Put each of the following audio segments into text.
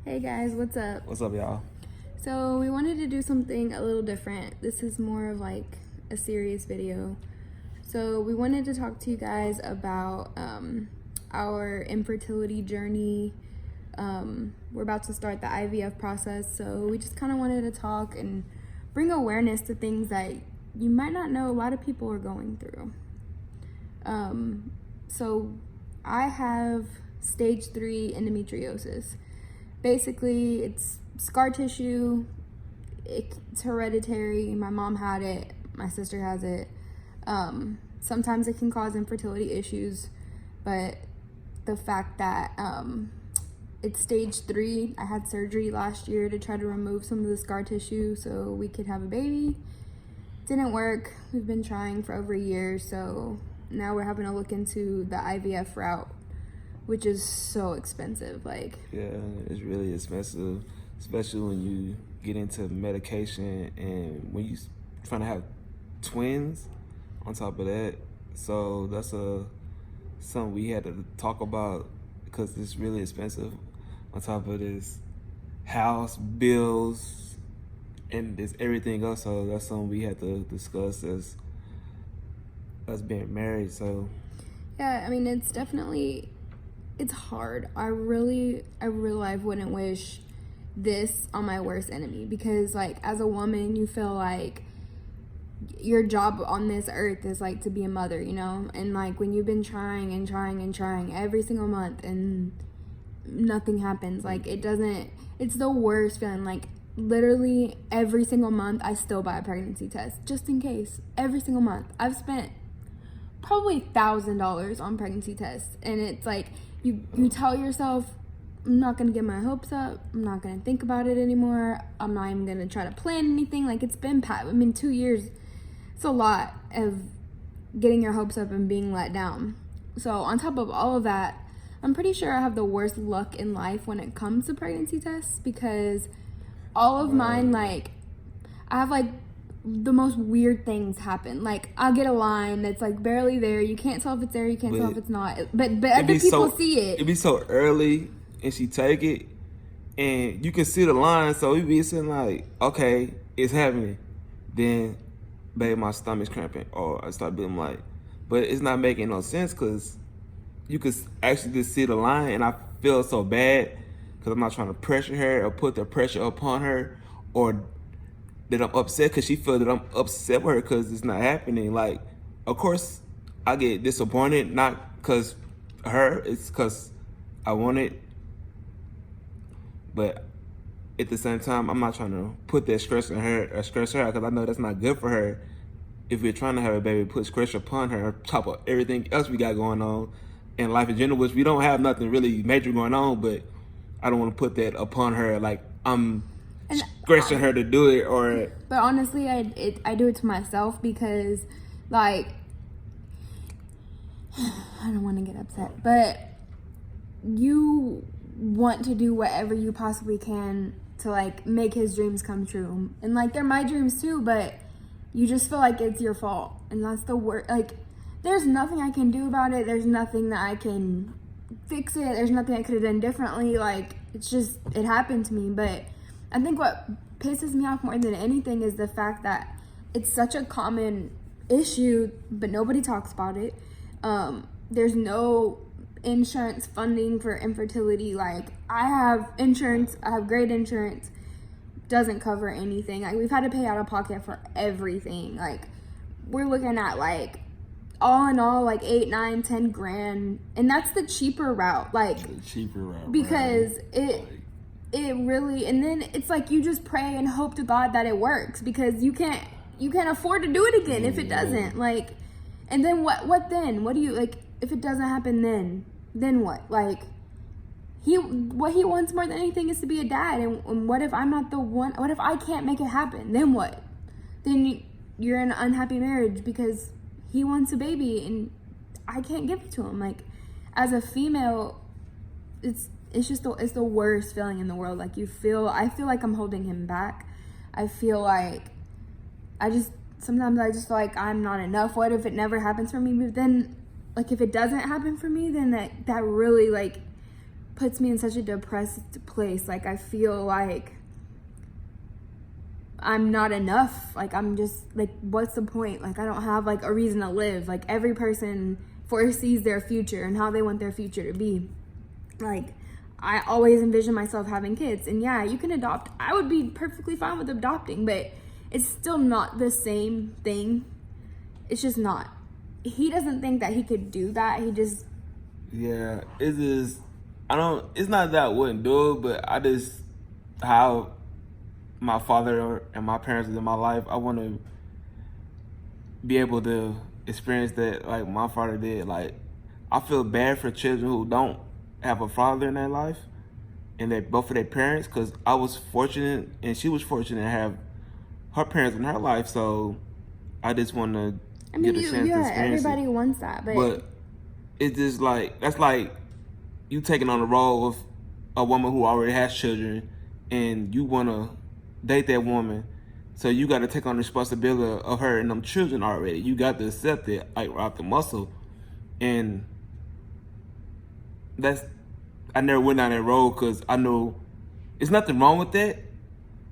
Hey guys, what's up? What's up, y'all? So we wanted to do something a little different. This is more of like a serious video. So we wanted to talk to you guys about our infertility journey. We're about to start the IVF process, so we just kind of wanted to talk and bring awareness to things that you might not know a lot of people are going through. So I have stage 3 endometriosis. Basically, it's scar tissue. It's hereditary. My mom had it. My sister has it. Sometimes it can cause infertility issues, but the fact that it's stage 3, I had surgery last year to try to remove some of the scar tissue so we could have a baby. Didn't work. We've been trying for over a year, so now we're having to look into the IVF route, which is so expensive. Yeah, it's really expensive, especially when you get into medication and when you trying to have twins on top of that. So that's something we had to talk about because it's really expensive. On top of this, house bills and this everything else. So that's something we had to discuss as us being married. So yeah, I mean, it's hard. I life wouldn't wish this on my worst enemy, because like as a woman you feel like your job on this earth is like to be a mother, you know? And like when you've been trying and trying and trying every single month and nothing happens, like it's the worst feeling. Like literally every single month I still buy a pregnancy test just in case. Every single month I've spent probably $1,000 on pregnancy tests, and it's like you tell yourself, I'm not gonna get my hopes up, I'm not gonna think about it anymore, I'm not even gonna try to plan anything. Like it's been 2 years. It's a lot of getting your hopes up and being let down. So on top of all of that, I'm pretty sure I have the worst luck in life when it comes to pregnancy tests, because all of mine, like I have like the most weird things happen. Like I'll get a line that's like barely there. You can't tell if it's there. You can't tell if it's not. But other people see it. It'd be so early, and she take it, and you can see the line. So we be sitting like, okay, it's happening. Then, babe, my stomach's cramping, or I start being like, but it's not making no sense because you could actually just see the line, and I feel so bad because I'm not trying to pressure her or put the pressure upon her, or that I'm upset because she feels that I'm upset with her because it's not happening. Like, of course, I get disappointed, not because her, it's because I want it. But at the same time, I'm not trying to put that stress on her or stress her out, because I know that's not good for her. If we're trying to have a baby, put stress upon her on top of everything else we got going on in life in general, which we don't have nothing really major going on, but I don't want to put that upon her. Like, I'm stressing her to do it, or. But honestly, I do it to myself because, like, I don't want to get upset, but you want to do whatever you possibly can to like make his dreams come true, and like they're my dreams too, but you just feel like it's your fault, and that's the worst. Like, there's nothing I can do about it. There's nothing that I can fix it. There's nothing I could have done differently. Like, it happened to me. But I think what pisses me off more than anything is the fact that it's such a common issue, but nobody talks about it. There's no insurance funding for infertility. Like, I have insurance, I have great insurance, doesn't cover anything. Like, we've had to pay out of pocket for everything. Like, we're looking at like all in all like 8, 9, 10 grand, and that's the cheaper route. Like, The cheaper route, because right? it really, and then it's like you just pray and hope to God that it works, because you can't afford to do it again if it doesn't. Like, and then what then? What do you, like, if it doesn't happen, then what? Like, what he wants more than anything is to be a dad, and what if I'm not the one? What if I can't make it happen? Then what? Then you're in an unhappy marriage because he wants a baby and I can't give it to him. Like, as a female, it's the worst feeling in the world. Like, I feel like I'm holding him back. I feel like sometimes I just feel like I'm not enough. What if it never happens for me? But then, like, if it doesn't happen for me, then that really like puts me in such a depressed place. Like, I feel like I'm not enough. Like, I'm just, like, what's the point? Like, I don't have, like, a reason to live. Like, every person foresees their future and how they want their future to be. Like, I always envision myself having kids. And yeah, you can adopt. I would be perfectly fine with adopting, but it's still not the same thing. It's just not. He doesn't think that he could do that. He just... Yeah, it is. It's not that I wouldn't do it, but I just, how my father and my parents in my life, I want to be able to experience that like my father did. Like, I feel bad for children who don't have a father in their life, and that both of their parents, because I was fortunate and she was fortunate to have her parents in her life, so I just want to get a chance to experience everybody it. wants that, But it's just like, that's like you taking on the role of a woman who already has children, and you want to date that woman, so you got to take on the responsibility of her and them children already. You got to accept it, like, out the muscle. And I never went down that road because I know it's nothing wrong with that,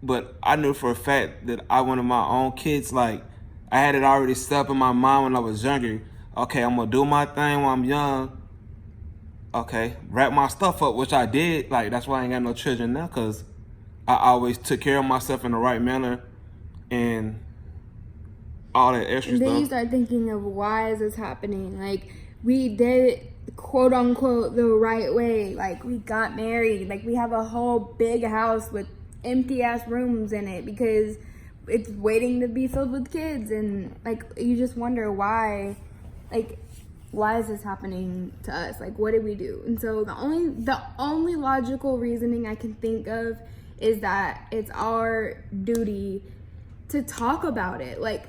but I knew for a fact that I wanted my own kids. Like, I had it already set up in my mind when I was younger. Okay, I'm gonna do my thing while I'm young. Okay, wrap my stuff up, which I did. Like, that's why I ain't got no children now, because I always took care of myself in the right manner and all that extra and then stuff. you start thinking of, why is this happening? Like, we did it, quote unquote, the right way. Like, we got married. Like, we have a whole big house with empty ass rooms in it because it's waiting to be filled with kids. And like, you just wonder why, like, why is this happening to us? Like, what did we do? And so the only logical reasoning I can think of is that it's our duty to talk about it. Like,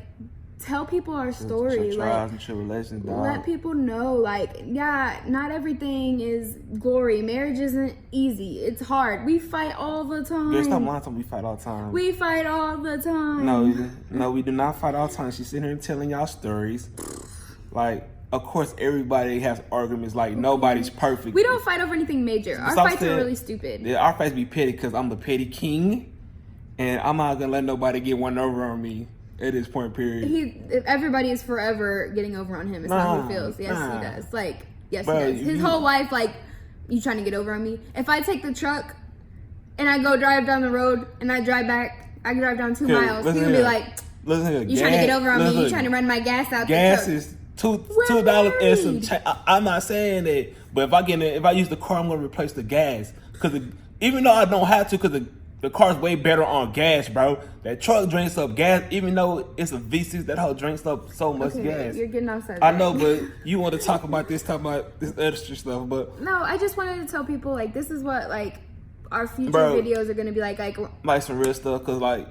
tell people our story. Trials and tribulations, dog. Let people know, like, yeah, not everything is glory. Marriage isn't easy. It's hard. We fight all the time. Girl, stop lying to me. We fight all the time. We fight all the time. No, we do not fight all the time. She's sitting here telling y'all stories. Like, of course, everybody has arguments. Like, nobody's perfect. We don't fight over anything major. Our fights are really stupid. Yeah, our fights be petty because I'm the petty king, and I'm not gonna let nobody get one over on me at this point. Period. Everybody is forever getting over on him. It's how he feels. Yes, he does. Like, yes, Bro, he does. His whole life, like, you trying to get over on me? If I take the truck and I go drive down the road and I drive back, I drive down 2 miles. He'll be like, "You trying to get over on me? You trying to run my gas out?" Gas is $2 and some. I'm not saying that, but if I use the car, I'm gonna replace the gas, because even though I don't have to, because the car's way better on gas, bro. That truck drinks up gas, even though it's a V6. That whole drinks up so much gas. You're getting upset. I know, but you want to talk about this extra stuff, but no, I just wanted to tell people, like, this is what, like, our future videos are gonna be like some real stuff, because, like,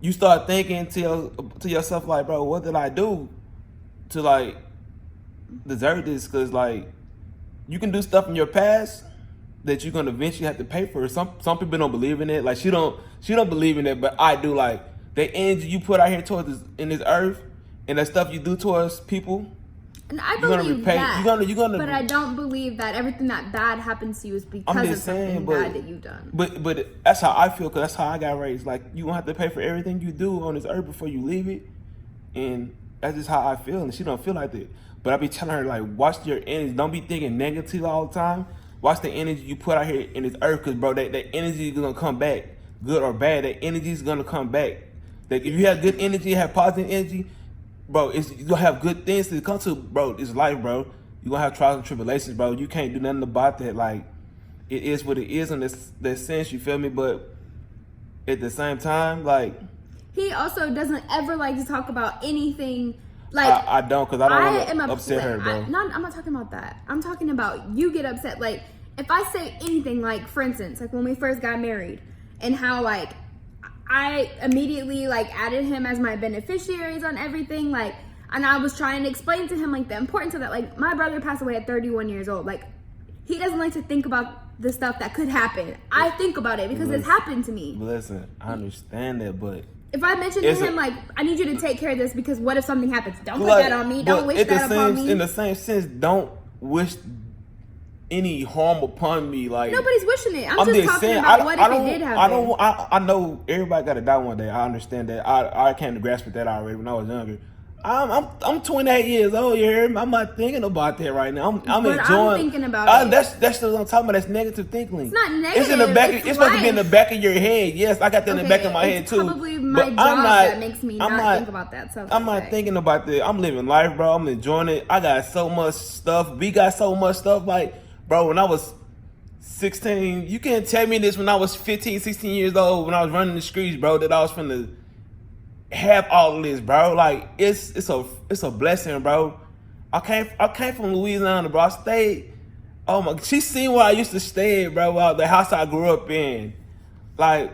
you start thinking to yourself, like, bro, what did I do to, like, deserve this? Because, like, you can do stuff in your past that you're gonna eventually have to pay for. Some people don't believe in it. Like, she don't believe in it, but I do. Like, the energy you put out here towards in this earth, and that stuff you do towards people, and I believe that. You're gonna. But I don't believe that everything that bad happens to you is because of something bad that you've done. But that's how I feel, because that's how I got raised. Like, you gonna have to pay for everything you do on this earth before you leave it, and that's just how I feel. And she don't feel like that. But I be telling her, like, watch your energy. Don't be thinking negative all the time. Watch the energy you put out here in this earth, because, bro, that energy is gonna come back, good or bad. That energy is gonna come back. That if you have good energy, have positive energy, bro, you're gonna have good things to come to, bro. It's life, bro. You're gonna have trials and tribulations, bro. You can't do nothing about that. Like, it is what it is in that sense, you feel me? But at the same time, like, he also doesn't ever like to talk about anything. Like, I don't, because I don't want to upset her, bro. I'm not talking about that. I'm talking about you get upset. Like, if I say anything, like, for instance, like when we first got married, and how, like, I immediately, like, added him as my beneficiaries on everything, like, and I was trying to explain to him, like, the importance of that. Like, my brother passed away at 31 years old. Like, he doesn't like to think about the stuff that could happen. I think about it because it's happened to me. Listen, I understand that, but if I mention to him, like, I need you to take care of this because what if something happens? Don't put that on me. Don't wish that upon me. In the same sense, don't wish any harm upon me. Like nobody's wishing it. I'm just talking about what if it did happen. I know everybody got to die one day. I understand that. I came to grasp with that already when I was younger. I'm 28 years old. You hear me? I'm not thinking about that right now. I'm enjoying. I'm thinking about it. That's what I'm talking about. That's negative thinking. It's not negative. It's in the back. It's supposed to be in the back of your head. Yes, I got that in the back of my head too. Probably my job that makes me not think about that. So I'm not thinking about that. I'm living life, bro. I'm enjoying it. I got so much stuff. We got so much stuff. Like, bro, when I was 16, you can't tell me this when I was 15, 16 years old, when I was running the streets, bro, that I was finna have all of this, bro. Like, it's a blessing, bro. I came from Louisiana, bro. I stayed. Oh my, she seen where I used to stay, bro. The house I grew up in. Like,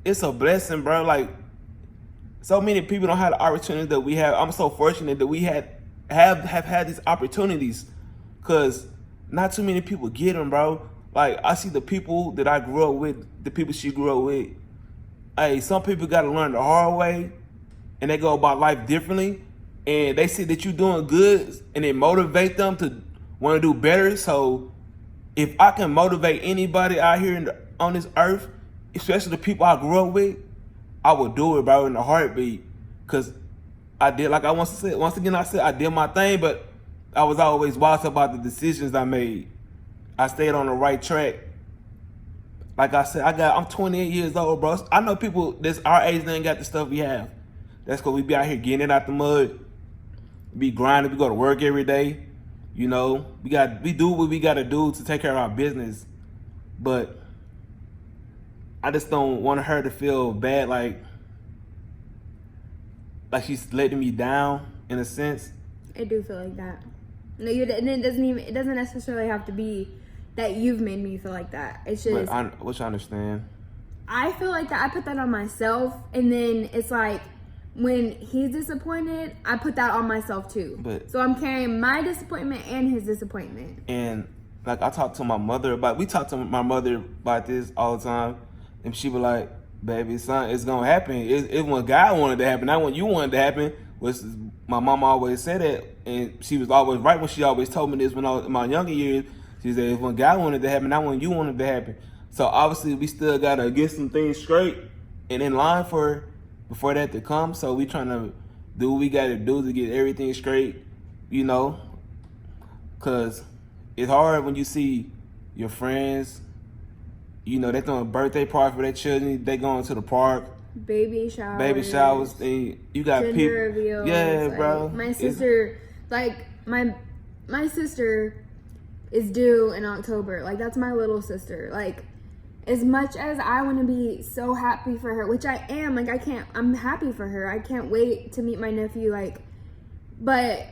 it's a blessing, bro. Like, so many people don't have the opportunity that we have. I'm so fortunate that we have had these opportunities, cause not too many people get them, bro. Like, I see the people that I grew up with, the people she grew up with. Hey, some people got to learn the hard way, and they go about life differently, and they see that you're doing good, and it motivate them to want to do better. So if I can motivate anybody out here on this earth, especially the people I grew up with, I would do it, bro, in a heartbeat. Because I did, like I once said, I did my thing, but I was always wise about the decisions I made. I stayed on the right track. Like I said, I'm 28 years old, bro. I know people that's our age, they ain't got the stuff we have. That's because we be out here getting it out the mud. We be grinding, we go to work every day. You know, we do what we got to do to take care of our business. But I just don't want her to feel bad, like she's letting me down in a sense. I do feel like that. No, and it doesn't necessarily have to be that you've made me feel like that. It's just, which I understand. I feel like that I put that on myself, and then it's like when he's disappointed, I put that on myself too. So I'm carrying my disappointment and his disappointment. And like I talk to my mother about, we talk to my mother about this all the time, and she be like, "Baby, son, it's gonna happen. It when God wanted to happen, not when you wanted to happen." Which my mom always said that, and she was always right when she always told me this when I was in my younger years. She said, "If when God wanted to happen, not when you wanted to happen." So obviously, we still gotta get some things straight and in line before that to come. So we trying to do what we gotta do to get everything straight, you know, cause it's hard when you see your friends, you know, they throwing a birthday party for their children, they going to the park, baby showers, and you got gender people, reveals. yeah, like, bro. My sister, my sister is due in October. Like, that's my little sister. Like, as much as I want to be so happy for her, which I am, like, I'm happy for her. I can't wait to meet my nephew, like, but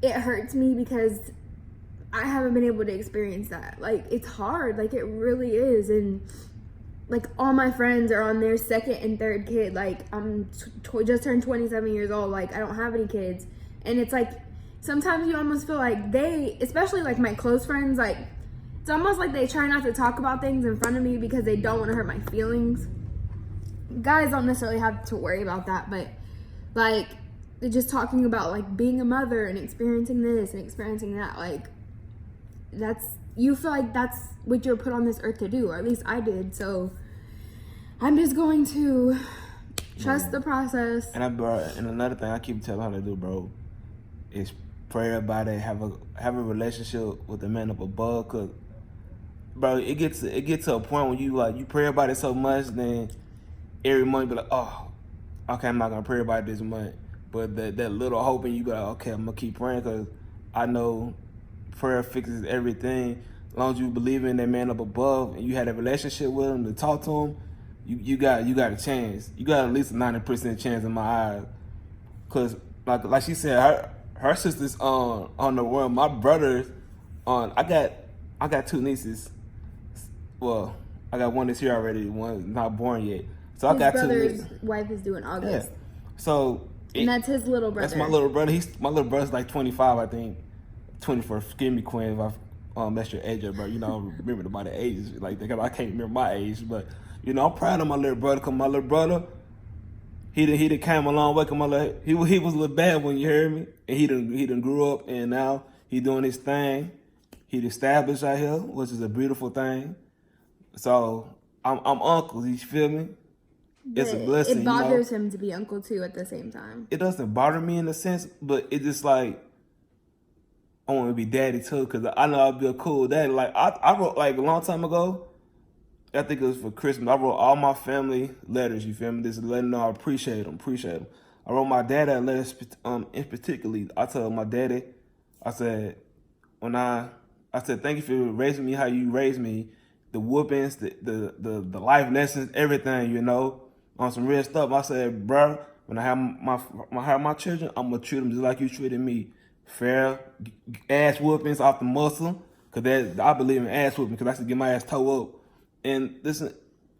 it hurts me because I haven't been able to experience that. Like, it's hard. Like, it really is. And, like, all my friends are on their second and third kid. Like, I'm just turned 27 years old. Like, I don't have any kids. And it's like, sometimes you almost feel like especially like my close friends, like, it's almost like they try not to talk about things in front of me because they don't want to hurt my feelings. Guys don't necessarily have to worry about that, but like, they're just talking about like being a mother and experiencing this and experiencing that. Like, you feel like that's what you're put on this earth to do, or at least I did. So I'm just going to trust the process. And another thing I keep telling her to do, bro, is pray about it, have a relationship with the man up above, cause bro, it gets to a point when you pray about it so much, then every month be like, oh, okay, I'm not gonna pray about it this month, but that little hope, and you be like, okay, I'm gonna keep praying, cause I know prayer fixes everything. As long as you believe in that man up above and you had a relationship with him to talk to him, you got a chance. You got at least a 90% chance in my eyes, cause like she said, her sister's on the world. My brother's on. I got two nieces. Well, I got one that's here already. One's not born yet. So I got two nieces. His brother's wife is due in August. Yeah. So and that's his little brother. That's my little brother. My little brother's like 25, I think. 24. Forgive me, Quinn, if I messed your age up, bro. You know, I remember about the ages. Like, I can't remember my age, but you know, I'm proud of my little brother. Cause my little brother, he done came a long way. Cause he was a little bad when, you heard me, and he done grew up, and now he doing his thing. He established out here, which is a beautiful thing. So I'm uncle. You feel me? It's a blessing. It bothers him to be uncle too at the same time. It doesn't bother me in a sense, but it just like I want to be daddy too, because I know I'll be a cool daddy. Like I wrote like a long time ago. I think it was for Christmas. I wrote all my family letters. You feel me? Just letting them know I appreciate them. I wrote my dad a letter in particularly. I told my daddy, I said thank you for raising me how you raised me, the whoopings, the life lessons, everything, you know, on some real stuff. I said, bro, when I have my children, I'm gonna treat them just like you treated me, fair, ass whoopings off the muscle, cause I believe in ass whooping, cause I should get my ass toe up. And listen,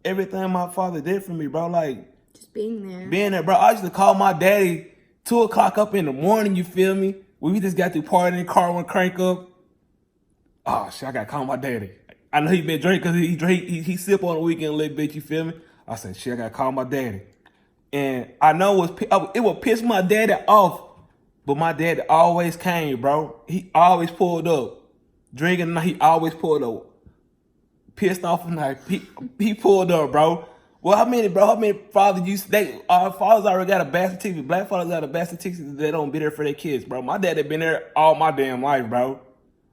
everything my father did for me, bro, like just being there, bro. I used to call my daddy 2:00 up in the morning. You feel me? When we just got through partying, car went crank up. Oh shit, I gotta call my daddy. I know he been drinking because he sip on the weekend a little bit. You feel me? I said, shit, I gotta call my daddy. And I know it would piss my daddy off, but my daddy always came, bro. He always pulled up. Drinking, he always pulled up. Pissed off tonight, he pulled up, bro. Well, how many fathers our fathers already got a bad statistic. Black fathers got a bad statistic. They don't be there for their kids, bro. My dad had been there all my damn life, bro.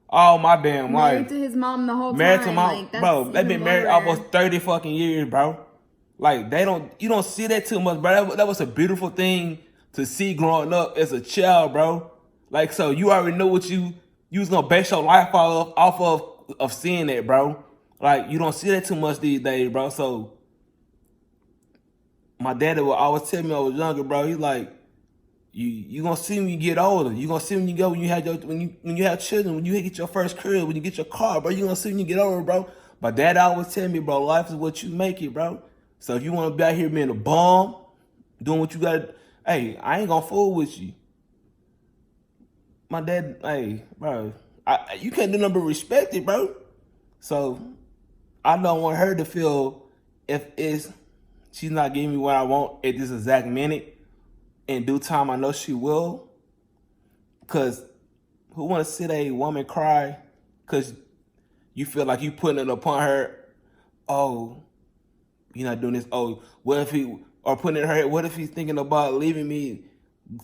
All my damn life. Married to his mom the whole time. Married to my like, bro. They've been married almost 30 fucking years, bro. Like you don't see that too much, bro. That was a beautiful thing to see growing up as a child, bro. Like, so you already know what you was gonna base your life off of seeing that, bro. Like, you don't see that too much these days, bro. So my daddy would always tell me when I was younger, bro. He's like, you gonna see when you get older. You gonna see when you have children, when you get your first crib, when you get your car, bro. You gonna see when you get older, bro. My dad always tell me, bro, life is what you make it, bro. So if you wanna be out here being a bum, doing what you gotta, hey, I ain't gonna fool with you. My dad, hey, bro, you can't do nothing but respect it, bro. So I don't want her to feel she's not giving me what I want at this exact minute. In due time, I know she will. Because who want to see a woman cry because you feel like you putting it upon her? Oh, you're not doing this. Oh, what if putting it in her head, what if he's thinking about leaving me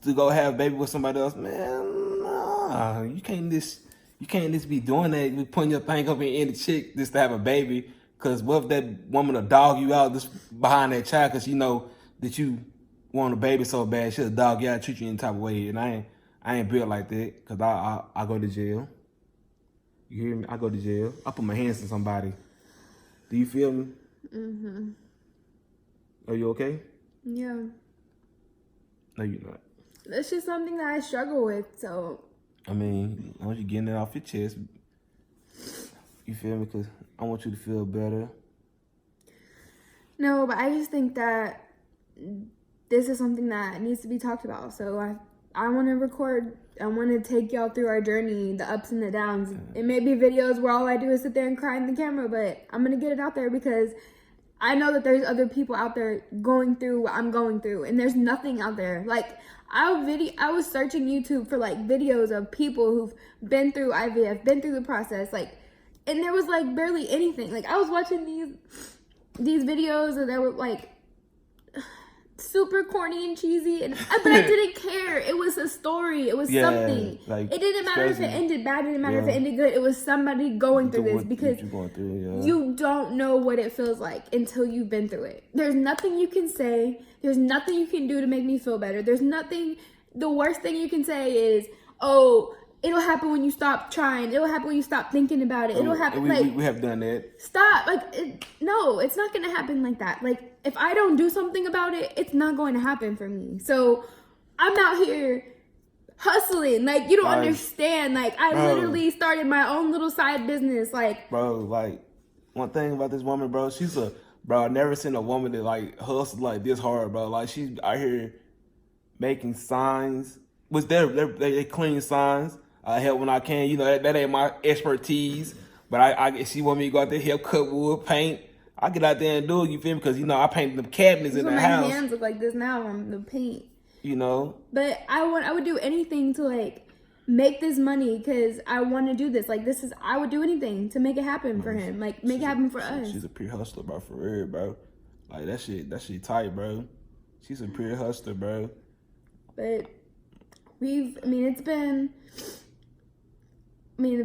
to go have a baby with somebody else? Man, nah, you can't just be doing that. You putting your thing up in the chick just to have a baby. Because what if that woman will dog you out just behind that child because you know that you want a baby so bad, she'll dog you out, treat you any type of way. And I ain't built like that because I go to jail. You hear me? I go to jail. I put my hands on somebody. Do you feel me? Mm-hmm. Are you okay? Yeah. No, you're not. It's just something that I struggle with, so. I mean, I want you getting it off your chest. You feel me? Because I want you to feel better. No, but I just think that this is something that needs to be talked about. So I want to record. I want to take y'all through our journey, the ups and the downs. It may be videos where all I do is sit there and cry in the camera, but I'm going to get it out there because I know that there's other people out there going through what I'm going through, and there's nothing out there. Like, I was searching YouTube for, like, videos of people who've been through IVF, been through the process, like, and there was, like, barely anything. Like, I was watching these videos and they were, like, super corny and cheesy, but I didn't care. It was a story. It was something. Like, it didn't matter if it ended bad. It didn't matter if it ended good. It was somebody going through this because you don't know what it feels like until you've been through it. There's nothing you can say. There's nothing you can do to make me feel better. There's nothing. The worst thing you can say is, oh, it'll happen when you stop trying. It'll happen when you stop thinking about it. It'll happen. We have done that. Stop. No, it's not going to happen like that. Like, if I don't do something about it, it's not going to happen for me. So I'm out here hustling. Like, you don't understand. Like, I literally started my own little side business. Like, bro, like, one thing about this woman, bro, bro, I've never seen a woman that, like, hustles like this hard, bro. Like, she's out here making signs, which they clean signs. I help when I can. You know, that ain't my expertise. But she want me to go out there, help cut wood, paint. I get out there and do it, you feel me? Because, you know, I paint the cabinets in the house. My hands look like this now from the paint. You know? But I would do anything to, like, make this money because I want to do this. Like, this is, I would do anything to make it happen for him. Like, make it happen for us. She's a pure hustler, bro, for real, bro. Like, that shit tight, bro. She's a pure hustler, bro. But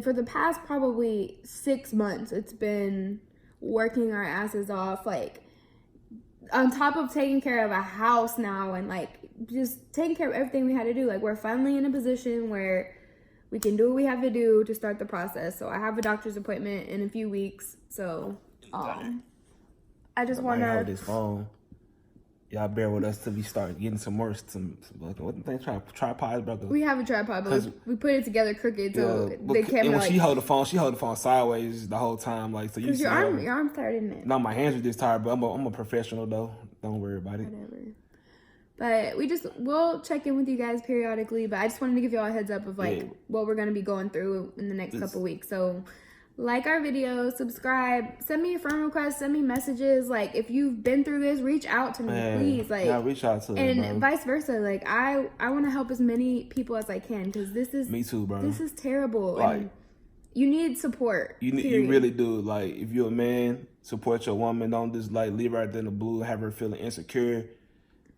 for the past probably 6 months, it's been working our asses off, like, on top of taking care of a house now and, like, just taking care of everything we had to do. Like, we're finally in a position where we can do what we have to do to start the process. So I have a doctor's appointment in a few weeks. So I just want to... this phone. Y'all bear with us till we start getting some more, what the thing, tripods, brother? We have a tripod, but we put it together crooked, so they can't. And when she hold the phone sideways the whole time, like, so you see. Your arm's tired, isn't it? No, my hands are just tired, but I'm a professional though. Don't worry about it. Whatever. But we'll check in with you guys periodically. But I just wanted to give you all a heads up of like what we're gonna be going through in the next couple weeks. So, like our videos, subscribe, send me a friend request, send me messages. Like, if you've been through this, reach out to me, please. Like, yeah, reach out to me, and vice versa. Like, I want to help as many people as I can because this is me too, bro. This is terrible. Like, and you need support. You really do. Like, if you're a man, support your woman. Don't just like leave her out there in the blue, have her feeling insecure.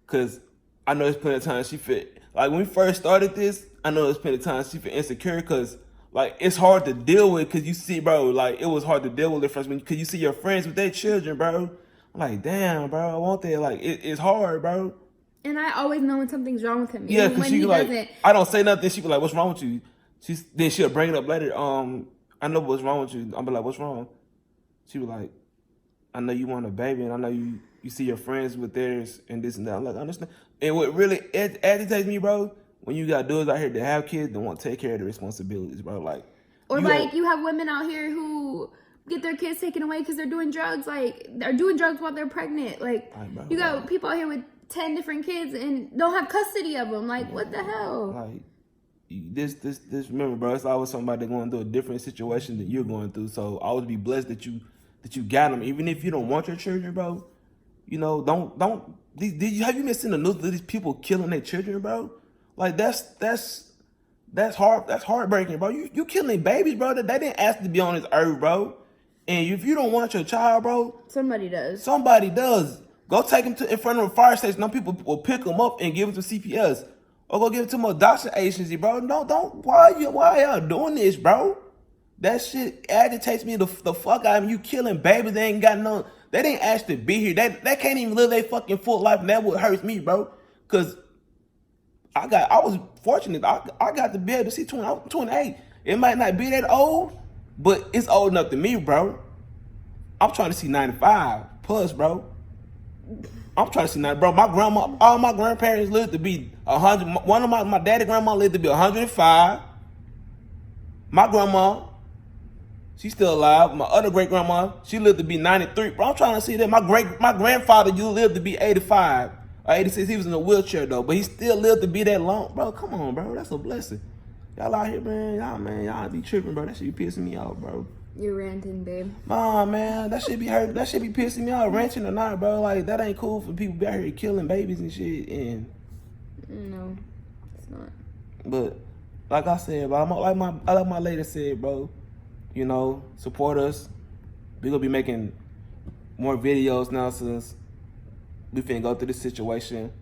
Cause I know there's plenty of times she feel like when we first started this. I know there's plenty of times she feel insecure because. Like, it's hard to deal with because you see, bro, like, it was hard to deal with it first because you see your friends with their children, bro. I'm like, damn, bro, I want that. Like, it's hard, bro. And I always know when something's wrong with him. Yeah, because she like, I don't say nothing. She be like, what's wrong with you? Then she'll bring it up later. I know what's wrong with you. I'll be like, what's wrong? She be like, I know you want a baby and I know you see your friends with theirs and this and that. I'm like, I understand. And what really agitates me, bro, when you got dudes out here that have kids that want to take care of the responsibilities, bro. Like, or like you have women out here who get their kids taken away because they're doing drugs. Like, they're doing drugs while they're pregnant. Like, bro, you got people out here with 10 different kids and don't have custody of them. Like, what the hell? Like, this. Remember, bro, it's always somebody going through a different situation than you're going through. So always be blessed that you got them, even if you don't want your children, bro. You know, don't. Have you been seeing the news of these people killing their children, bro? Like, that's hard. That's heartbreaking, bro. You killing babies, bro. They didn't ask to be on this earth, bro. And if you don't want your child, bro, somebody does. Somebody does. Go take them in front of a fire station. Some people will pick them up and give them to CPS, or go give them to my adoption agency, bro. Don't. Why y'all doing this, bro? That shit agitates me the fuck out of me. You killing babies. They ain't got no. They didn't ask to be here. They can't even live their fucking full life, and that what hurts me, bro. Cause I was fortunate. I got to be able to see 20. I'm 28. It might not be that old, but it's old enough to me, bro. I'm trying to see 95 plus, bro. I'm trying to see 90, bro. My grandma, all my grandparents lived to be 100. One of my daddy grandma lived to be 105. My grandma, she's still alive. My other great grandma, she lived to be 93. Bro, I'm trying to see that. My grandfather, you lived to be 85. 86, he was in a wheelchair though, but he still lived to be that long. Bro, come on, bro. That's a blessing. Y'all out here, man. Y'all be tripping, bro. That shit be pissing me off, bro. You're ranting, babe. Nah, man. That shit be hurt. That shit be pissing me off, ranting or not, bro. Like, that ain't cool for people be out here killing babies and shit. And no, it's not. But like I said, bro, like my lady said, bro. You know, support us. We gonna be making more videos now since we finna go through this situation.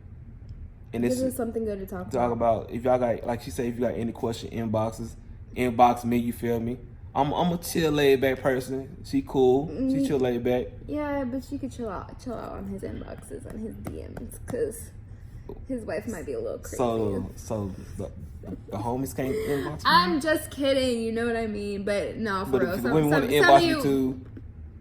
And this is something good to talk about. If y'all got, like she said, if you got any question, inbox me, you feel me? I'm a chill, laid back person. She cool. She chill, laid back. Yeah, but she could chill out on his inboxes, on his DMs, because his wife might be a little crazy. So the homies can't inbox me? I'm just kidding, you know what I mean? But no, for real. If the women want to inbox me too,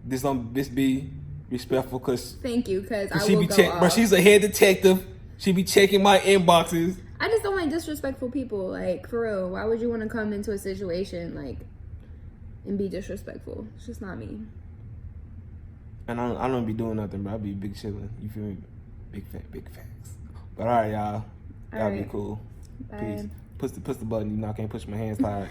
this be respectful, because thank you, because I she will be go off. But she's a head detective. She be checking my inboxes. I just don't like disrespectful people. Like, for real, why would you want to come into a situation like and be disrespectful? It's just not me. And I don't be doing nothing, bro. I be big chilling. You feel me? Big facts. But all right, y'all. Y'all be cool. Bye. Peace. Push the button. You know I can't push my hands tired.